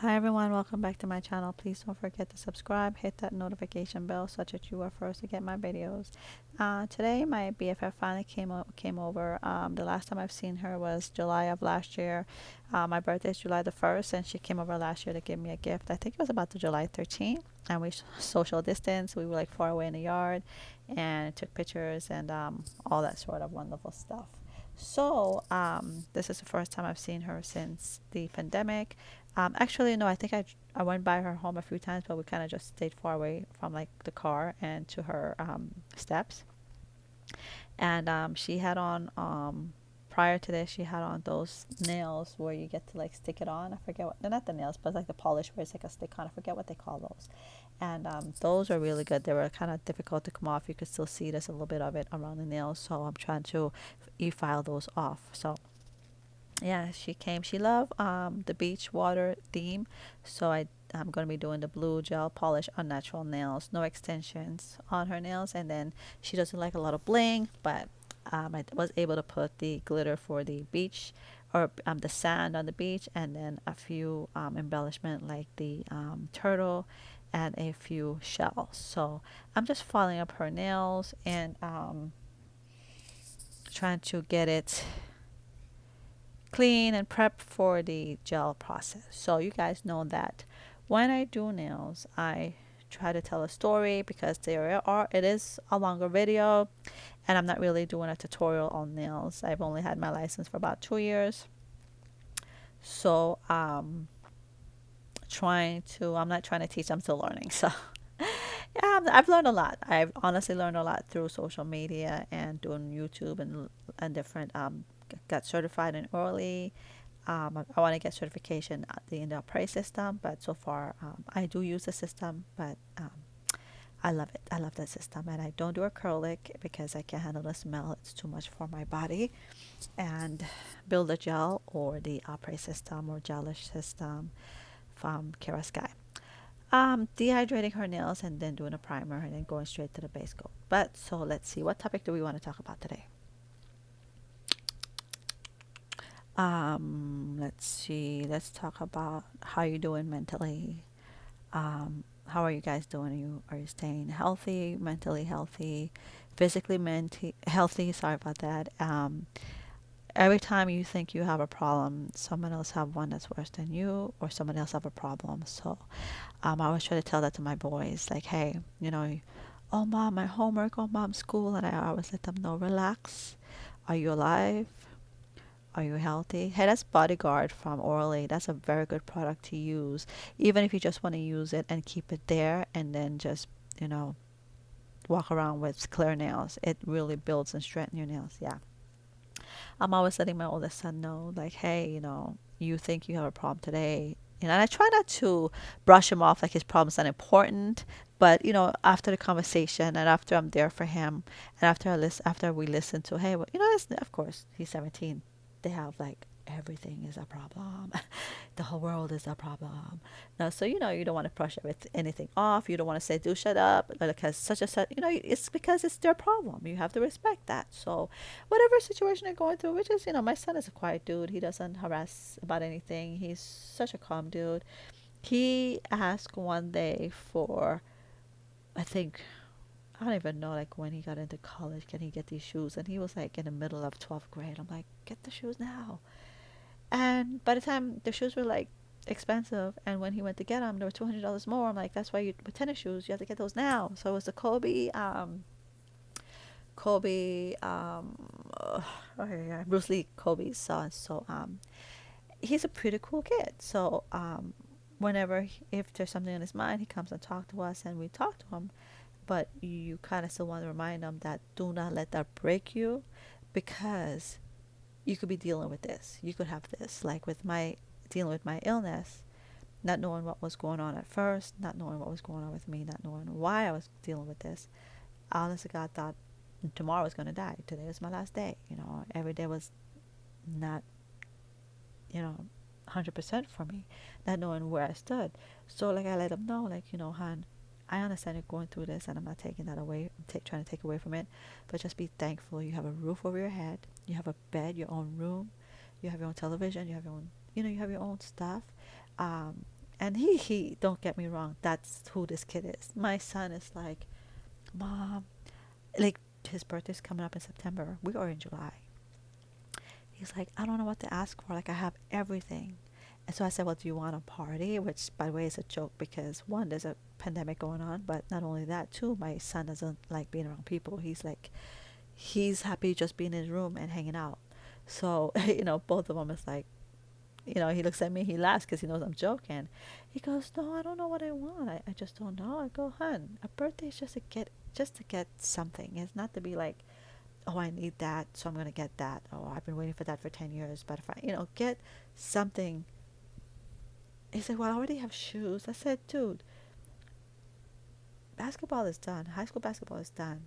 Hi everyone, welcome back to my channel. Please don't forget to subscribe, hit that notification bell so that you are first to get my videos. Today my BFF finally came over. The last time I've seen her was July of last year. My birthday is July the 1st and she came over last year to give me a gift. I think it was about the July 13th, and we social distance. We were like far away in the yard and took pictures and all that sort of wonderful stuff. So this is the first time I've seen her since the pandemic. Actually, no, I think I went by her home a few times, but we kind of just stayed far away from like the car and to her steps. And she had on prior to this, she had on those nails where you get to like stick it on. I forget what they're not the nails, but like the polish where it's like a stick on. I forget what they call those. And those are really good. They were kind of difficult to come off. You could still see there's a little bit of it around the nails, so I'm trying to e-file those off. So yeah, she came. She loved the beach water theme, so I'm gonna be doing the blue gel polish on natural nails, no extensions on her nails, and then she doesn't like a lot of bling, but I was able to put the glitter for the beach or the sand on the beach, and then a few embellishment like the turtle and a few shells. So I'm just following up her nails and trying to get it clean and prep for the gel process. So you guys know that when I do nails, I try to tell a story because it is a longer video and I'm not really doing a tutorial on nails. I've only had my license for about 2 years. So I'm not trying to teach, I'm still learning. So yeah, I've learned a lot. I've honestly learned a lot through social media and doing YouTube and different got certified in early. I want to get certification in the price system, but so far I do use the system, but I love it. I love that system, and I don't do acrylic because I can't handle the smell. It's too much for my body. And build a gel or the price system or gelish system from Kara Sky. Dehydrating her nails and then doing a primer and then going straight to the base coat. But so let's see, what topic do we want to talk about today? Let's see. Let's talk about how you're doing mentally. How are you guys doing? Are you staying healthy, mentally healthy, physically healthy? Sorry about that. Every time you think you have a problem, someone else have one that's worse than you, or someone else have a problem. So, I always try to tell that to my boys, like, hey, oh mom, my homework, oh mom, school, and I always let them know, relax. Are you alive? Are you healthy? Hey, that's Bodyguard from Orally. That's a very good product to use. Even if you just want to use it and keep it there and then just, you know, walk around with clear nails. It really builds and strengthens your nails. Yeah. I'm always letting my oldest son know, like, hey, you think you have a problem today. And I try not to brush him off like his problem's not important. But, after the conversation and after I'm there for him and after we listen to, hey, well, of course, he's 17. They have like everything is a problem. The whole world is a problem. No, so you don't want to brush anything off. You don't want to say, "Do shut up," because such a such. It's because it's their problem. You have to respect that. So, whatever situation they're going through, which is, my son is a quiet dude. He doesn't harass about anything. He's such a calm dude. He asked one day for, I think, I don't even know, like when he got into college, can he get these shoes? And he was like in the middle of 12th grade. I'm like, get the shoes now. And by the time the shoes were like expensive, and when he went to get them, they were $200 more. I'm like, that's why with tennis shoes, you have to get those now. So it was the Kobe, oh yeah, Bruce Lee, Kobe's son. So he's a pretty cool kid. So whenever if there's something on his mind, he comes and talk to us, and we talk to him. But you kind of still want to remind them that do not let that break you, because you could be dealing with this. You could have this, like with my dealing with my illness, not knowing what was going on at first, not knowing what was going on with me, not knowing why I was dealing with this. I honestly God thought tomorrow was going to die. Today was my last day. Every day was not, 100% for me, not knowing where I stood. So like I let them know, like, hon, I understand you're going through this, and I'm not taking that away. I'm trying to take away from it, but just be thankful you have a roof over your head, you have a bed, your own room, you have your own television, you have your own, you have your own stuff, um, And he, don't get me wrong, that's who this kid is. My son is like, Mom, like his birthday's coming up in September. We are in July. He's like, I don't know what to ask for. Like, I have everything. And so I said, well, do you want a party? Which, by the way, is a joke because one, there's a pandemic going on, but not only that, too, my son doesn't like being around people. He's like, he's happy just being in his room and hanging out. So, both of them is like, he looks at me, he laughs because he knows I'm joking. He goes, no, I don't know what I want. I just don't know. I go, hun, a birthday is just to get something. It's not to be like, oh, I need that, so I'm going to get that. Oh, I've been waiting for that for 10 years. But if I, get something. He said, well, I already have shoes. I said, dude, basketball is done. High school basketball is done.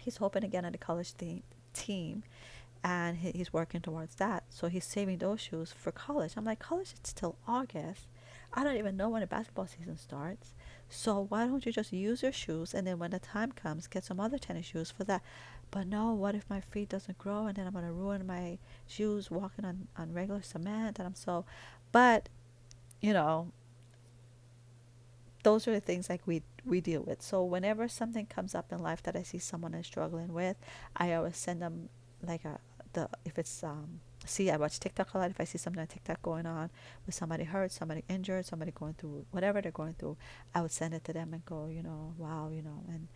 He's hoping to get on the college team, and he's working towards that. So he's saving those shoes for college. I'm like, college is still August. I don't even know when the basketball season starts. So why don't you just use your shoes, and then when the time comes, get some other tennis shoes for that? But no, what if my feet doesn't grow, and then I'm going to ruin my shoes walking on regular cement? And I'm so, but, you know, those are the things like we deal with. So whenever something comes up in life that I see someone is struggling with, I always send them like if it's see, I watch TikTok a lot. If I see something on TikTok going on with somebody hurt, somebody injured, somebody going through whatever they're going through, I would send it to them and go, wow, and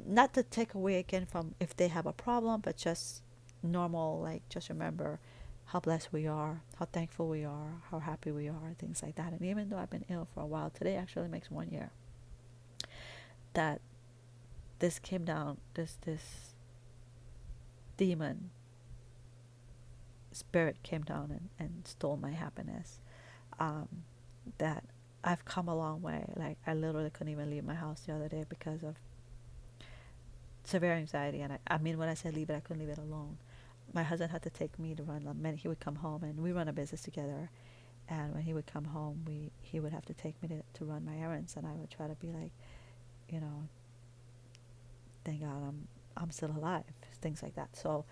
not to take away again from if they have a problem, but just normal, like just remember how blessed we are, how thankful we are, how happy we are, things like that. And even though I've been ill for a while, today actually makes 1 year that this came down, this demon spirit came down and stole my happiness. Um, that I've come a long way. Like I literally couldn't even leave my house the other day because of severe anxiety. And I mean, when I said leave it, I couldn't leave it alone. My husband had to take me to run. He would come home, and we run a business together. And when he would come home, he would have to take me to run my errands, and I would try to be like, you know, thank God I'm still alive, things like that. So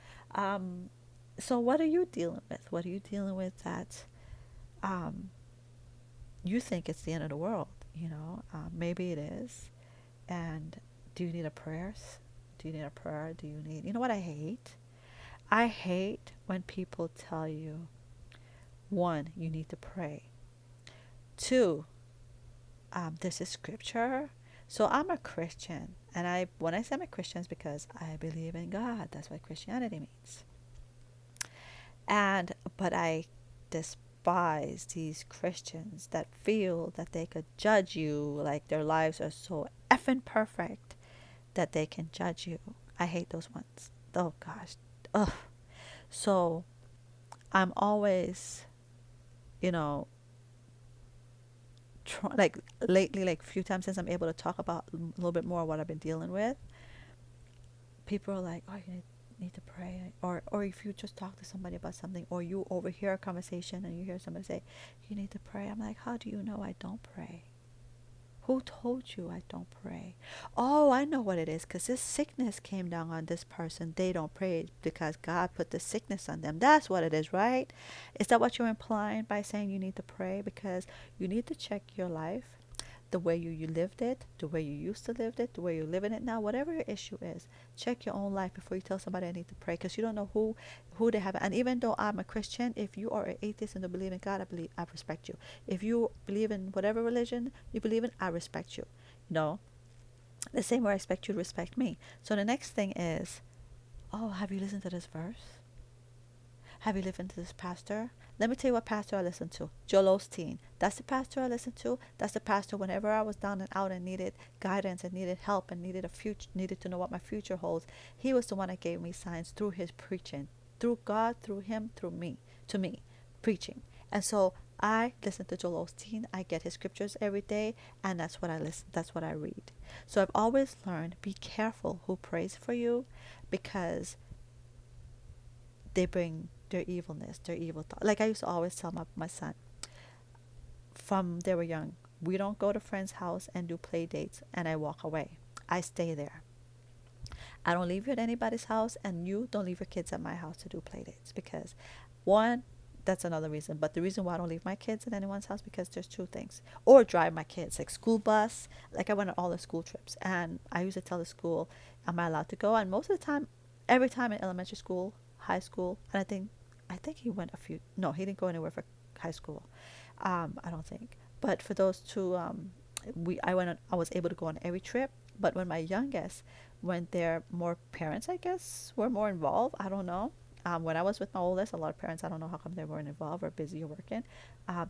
what are you dealing with? What are you dealing with that um, you think it's the end of the world? Maybe it is. And do you need a prayer? Do you need a prayer? Do you need? You know what I hate? I hate when people tell you, one, you need to pray. Two, this is scripture. So I'm a Christian, and when I say I'm a Christian, it's because I believe in God. That's what Christianity means. But I despise these Christians that feel that they could judge you, like their lives are so effing perfect that they can judge you. I hate those ones. Oh gosh. Ugh. So I'm always, you know, like lately, like a few times since I'm able to talk about a little bit more what I've been dealing with, people are like, oh, you need to pray. Or if you just talk to somebody about something, or you overhear a conversation and you hear somebody say, you need to pray. I'm like, how do you know I don't pray? Who told you I don't pray? Oh, I know what it is, because this sickness came down on this person. They don't pray because God put the sickness on them. That's what it is, right? Is that what you're implying by saying you need to pray? Because you need to check your life, the way you lived it, the way you used to live it, the way you're living it now, whatever your issue is. Check your own life before you tell somebody I need to pray, because you don't know who they have. And even though I'm a Christian, if you are an atheist and don't believe in God, I respect you. If you believe in whatever religion you believe in, I respect you. The same way I expect you to respect me. So the next thing is, oh, have you listened to this verse? Have you listened to this pastor? Let me tell you what pastor I listened to. Joel Osteen. That's the pastor I listened to. That's the pastor whenever I was down and out and needed guidance and needed help and needed needed to know what my future holds. He was the one that gave me signs through his preaching. Through God, through him, through me, to me, preaching. And so I listen to Joel Osteen. I get his scriptures every day, and that's what I listen. That's what I read. So I've always learned, be careful who prays for you, because they bring their evilness, their evil thought. Like I used to always tell my son, from they were young, we don't go to friends' house and do play dates and I walk away. I stay there. I don't leave you at anybody's house, and you don't leave your kids at my house to do play dates, because one, that's another reason. But the reason why I don't leave my kids in anyone's house, because there's two things. Or drive my kids, like school bus. Like I went on all the school trips, and I used to tell the school, "Am I allowed to go?" And most of the time, every time in elementary school, high school, and I think he went a few. No, he didn't go anywhere for high school. I don't think. But for those two, I went on. I was able to go on every trip. But when my youngest went there, more parents, I guess, were more involved. I don't know. When I was with my oldest, a lot of parents, I don't know how come they weren't involved or busy or working.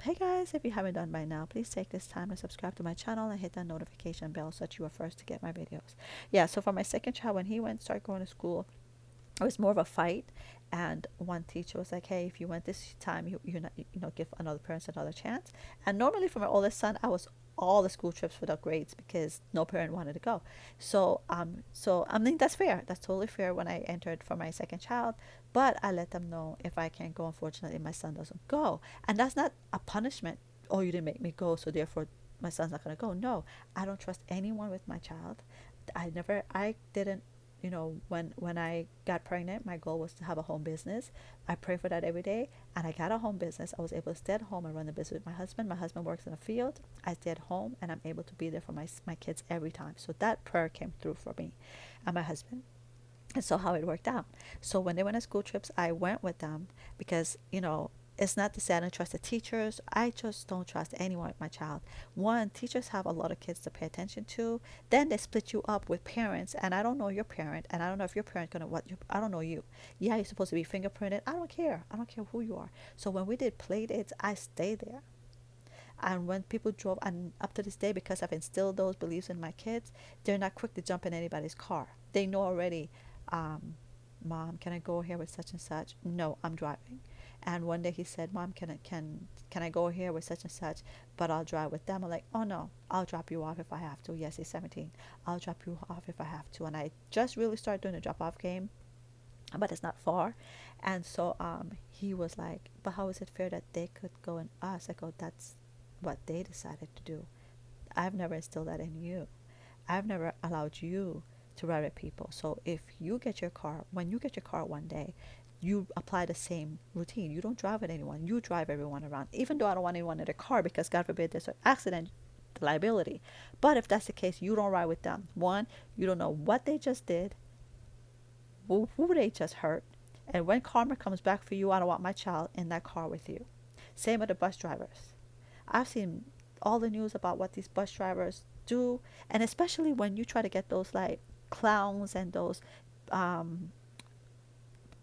Hey guys, if you haven't done by now, please take this time to subscribe to my channel and hit that notification bell so that you are first to get my videos. Yeah, so for my second child, when he went start going to school, it was more of a fight. And one teacher was like, hey, if you went this time, you're not, give another parent another chance. And normally for my oldest son, I was all the school trips without grades because no parent wanted to go. So I think that's fair. That's totally fair when I entered for my second child. But I let them know if I can't go, unfortunately, my son doesn't go. And that's not a punishment. Oh, you didn't make me go, so therefore my son's not going to go. No, I don't trust anyone with my child. I didn't, when I got pregnant, my goal was to have a home business. I pray for that every day, and I got a home business. I was able to stay at home and run the business with my husband. My husband works in a field. I stay at home, and I'm able to be there for my kids every time. So that prayer came through for me and my husband. And so how it worked out. So when they went on school trips, I went with them because, it's not to say I don't trust the teachers. I just don't trust anyone with my child. One, teachers have a lot of kids to pay attention to. Then they split you up with parents, and I don't know your parent, and I don't know if your parent gonna I don't know you. Yeah, you're supposed to be fingerprinted. I don't care. I don't care who you are. So when we did play dates, I stayed there. And when people drove, and up to this day, because I've instilled those beliefs in my kids, they're not quick to jump in anybody's car. They know already, um, Mom, can I go here with such and such? No, I'm driving. And one day he said, Mom, can I go here with such and such, but I'll drive with them? I'm like, oh no, I'll drop you off if I have to. Yes, he's 17. I'll drop you off if I have to. And I just really started doing the drop off game, but it's not far. And so he was like, but how is it fair that they could go and us? I go, that's what they decided to do. I've never instilled that in you. I've never allowed you to ride with people. So if you get your car, when you get your car one day, you apply the same routine. You don't drive with anyone. You drive everyone around. Even though I don't want anyone in the car because God forbid there's an accident, the liability. But if that's the case, you don't ride with them. One, you don't know what they just did, who they just hurt. And when karma comes back for you, I don't want my child in that car with you. Same with the bus drivers. I've seen all the news about what these bus drivers do, and especially when you try to get those like clowns and those um,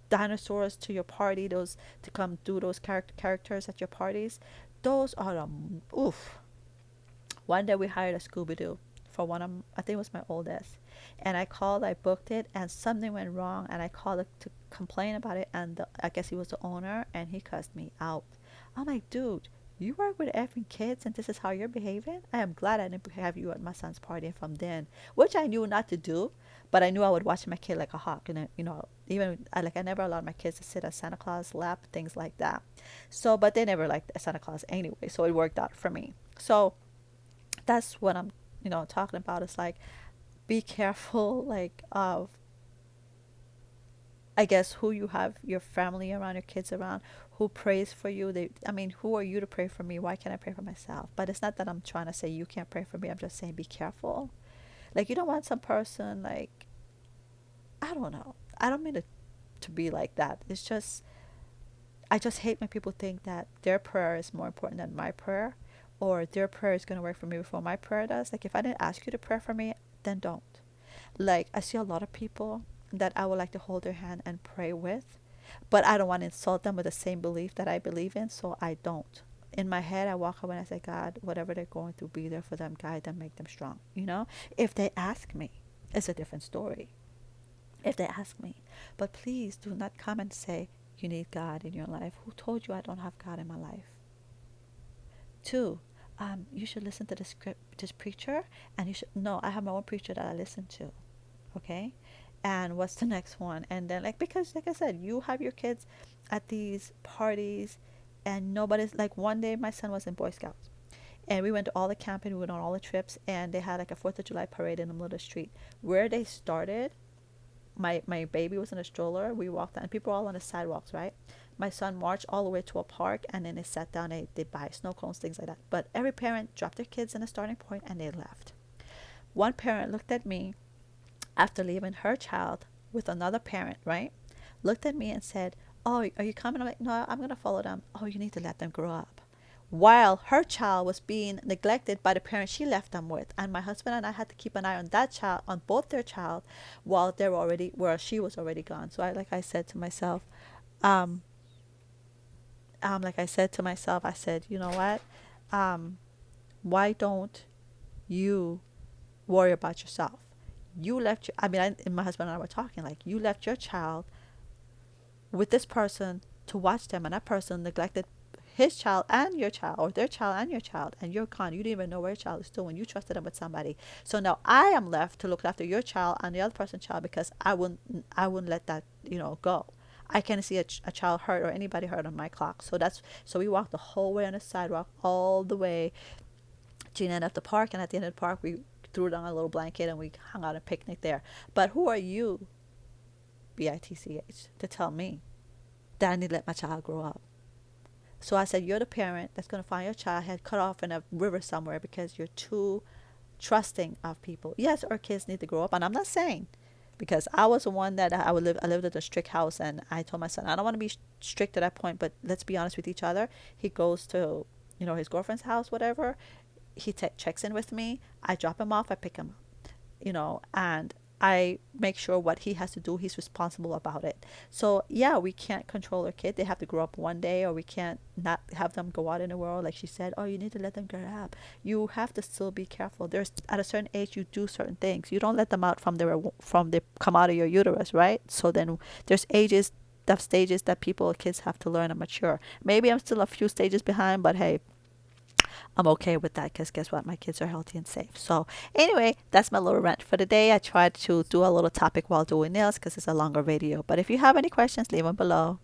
dinosaurs to your party, those to come do those characters at your parties. Those are oof. One day we hired a Scooby Doo for one of, I think it was my oldest, and I called, I booked it, and something went wrong, and I called it to complain about it, and I guess he was the owner, and he cussed me out. I'm like, dude, you work with effing kids, and this is how you're behaving? I am glad I didn't have you at my son's party from then, which I knew not to do, but I knew I would watch my kid like a hawk, and even I never allowed my kids to sit at Santa Claus' lap, things like that. So, but they never liked Santa Claus anyway, so it worked out for me. So that's what I'm, talking about. It's like, be careful, like, of, I guess, who you have your family around, your kids around, who prays for you. Who are you to pray for me? Why can't I pray for myself? But it's not that I'm trying to say you can't pray for me. I'm just saying be careful. Like, you don't want some person, like, I don't know. I don't mean to be like that. It's just, I just hate when people think that their prayer is more important than my prayer, or their prayer is going to work for me before my prayer does. Like, if I didn't ask you to pray for me, then don't. Like, I see a lot of people that I would like to hold their hand and pray with, but I don't want to insult them with the same belief that I believe in, so I don't. In my head, I walk away and I say, God, whatever they're going through, be there for them, guide them, make them strong. If they ask me, it's a different story. If they ask me. But please do not come and say you need God in your life. Who told you I don't have God in my life? Two, you should listen to this preacher, and you should, no, I have my own preacher that I listen to. Okay? And what's the next one? And then, like, because like I said, you have your kids at these parties, and nobody's, like, one day my son was in Boy Scouts, and we went to all the camping, we went on all the trips, and they had like a 4th of July parade in the middle of the street. Where they started, my baby was in a stroller. We walked down, and people were all on the sidewalks, right? My son marched all the way to a park, and then they sat down. They buy snow cones, things like that. But every parent dropped their kids in a starting point and they left. One parent looked at me after leaving her child with another parent, right? Looked at me and said, "Oh, are you coming?" I'm like, "No, I'm going to follow them." "Oh, you need to let them grow up." While her child was being neglected by the parent she left them with. And my husband and I had to keep an eye on that child, on both their child, while they were already, where she was already gone. So like I said to myself, um, I said, you know what? Um, why don't you worry about yourself? You left your, I mean, and my husband and I were talking, like, you left your child with this person to watch them, and that person neglected his child and your child, or their child and your child, and you're gone. You didn't even know where your child is doing. You trusted them with somebody. So now I am left to look after your child and the other person's child, because I wouldn't let that, go. I can't see a child hurt or anybody hurt on my clock. So we walked the whole way on the sidewalk, all the way to the end of the park, and at the end of the park we threw down a little blanket and we hung out and picnic there. But who are you, bitch, to tell me that I need to let my child grow up? So I said, you're the parent that's going to find your child head cut off in a river somewhere because you're too trusting of people. Yes, our kids need to grow up. And I'm not saying, because I was the one that I lived at a strict house, and I told my son, I don't want to be strict at that point, but let's be honest with each other. He goes to, his girlfriend's house, whatever. He checks in with me. I drop him off. I pick him up, and I make sure what he has to do, he's responsible about it. So yeah, we can't control our kid. They have to grow up one day, or we can't not have them go out in the world. Like she said, oh, you need to let them grow up. You have to still be careful. There's, at a certain age, you do certain things. You don't let them out from the come out of your uterus, right? So then there's stages that kids have to learn and mature. Maybe I'm still a few stages behind, but hey, I'm okay with that, because guess what? My kids are healthy and safe. So anyway, that's my little rant for the day. I tried to do a little topic while doing nails because it's a longer video. But if you have any questions, leave them below.